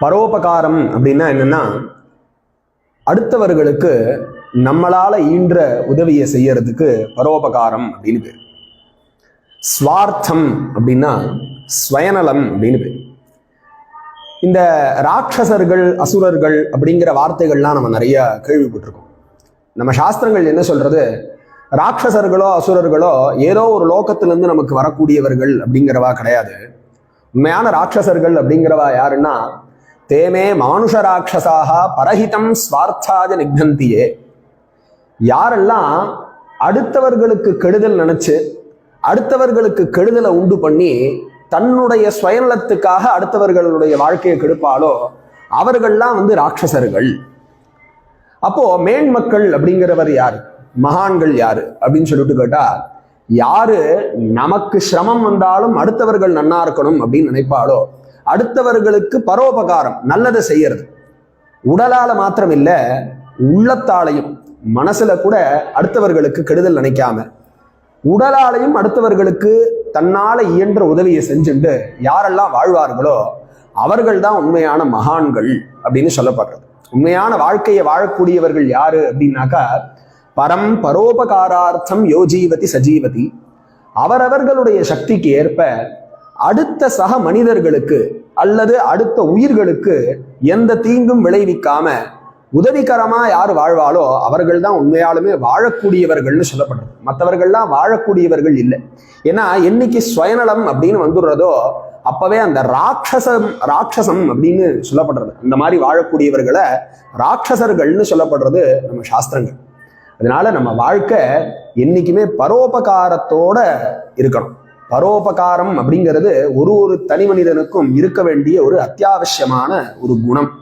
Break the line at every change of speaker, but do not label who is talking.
பரோபகாரம் அப்படின்னா என்னன்னா, அடுத்தவர்களுக்கு நம்மளால ஈன்ற உதவியை செய்யறதுக்கு பரோபகாரம் அப்படின்னு பேர். ஸ்வார்த்தம் அப்படின்னா ஸ்வயநலம் அப்படின்னு பேர். இந்த ராட்சசர்கள் அசுரர்கள் அப்படிங்கிற வார்த்தைகள்லாம் நம்ம நிறைய கேள்விப்பட்டிருக்கோம். நம்ம சாஸ்திரங்கள் என்ன சொல்றது, ராட்சசர்களோ அசுரர்களோ ஏதோ ஒரு லோகத்திலிருந்து நமக்கு வரக்கூடியவர்கள் அப்படிங்கிறவா கிடையாது. உண்மையான ராட்சசர்கள் அப்படிங்கிறவா யாருன்னா, தேமே மானுஷ ராட்சசாக பரஹிதம் ஸ்வார்த்தாஜ நிக்னந்தியே. யாரெல்லாம் அடுத்தவர்களுக்கு கெடுதல் நினைச்சு அடுத்தவர்களுக்கு கெடுதலை உண்டு பண்ணி தன்னுடைய சுயநலத்துக்காக அடுத்தவர்களுடைய வாழ்க்கையை கெடுப்பாலோ அவர்கள்லாம் ராட்சசர்கள். அப்போ மேன்மக்கள் அப்படிங்கிறவர் யாரு, மகான்கள் யாரு அப்படின்னு சொல்லிட்டு கேட்டா, யாரு நமக்கு சிரமம் வந்தாலும் அடுத்தவர்கள் நன்னா இருக்கணும் அப்படின்னு நினைப்பாலோ, அடுத்தவர்களுக்கு பரோபகாரம் நல்லதை செய்யறது, உடலால மாத்திரம் இல்ல உள்ளத்தாலையும் மனசுல கூட அடுத்தவர்களுக்கு கெடுதல் நினைக்காம உடலாலையும் அடுத்தவர்களுக்கு தன்னால இயன்ற உதவியை செஞ்சுட்டு யாரெல்லாம் வாழ்வார்களோ அவர்கள் தான் உண்மையான மகான்கள் அப்படின்னு சொல்லப்படுறது. உண்மையான வாழ்க்கையை வாழக்கூடியவர்கள் யாரு அப்படின்னாக்கா, பரம் பரோபகாரார்த்தம் யோஜீவதி சஜீவதி. அவரவர்களுடைய சக்திக்கு ஏற்ப அடுத்த சக மனிதர்களுக்கு அல்லது அடுத்த உயிர்களுக்கு எந்த தீங்கும் விளைவிக்காம உதவிகரமா யார் வாழ்வாளோ அவர்கள் தான் உண்மையாலுமே வாழக்கூடியவர்கள்னு சொல்லப்படுறது. மற்றவர்கள்லாம் வாழக்கூடியவர்கள் இல்லை. ஏன்னா என்னைக்கு சுயநலம் அப்படின்னு வந்துடுறதோ அப்பவே அந்த ராட்சசம் அப்படின்னு சொல்லப்படுறது. அந்த மாதிரி வாழக்கூடியவர்களை ராட்சசர்கள்னு சொல்லப்படுறது நம்ம சாஸ்திரங்கள். அதனால நம்ம வாழ்க்கை என்னைக்குமே பரோபகாரத்தோட இருக்கணும். பரோபகாரம் அப்படிங்கிறது ஒரு தனி மனிதனுக்கும் இருக்க வேண்டிய ஒரு அத்தியாவசியமான ஒரு குணம்.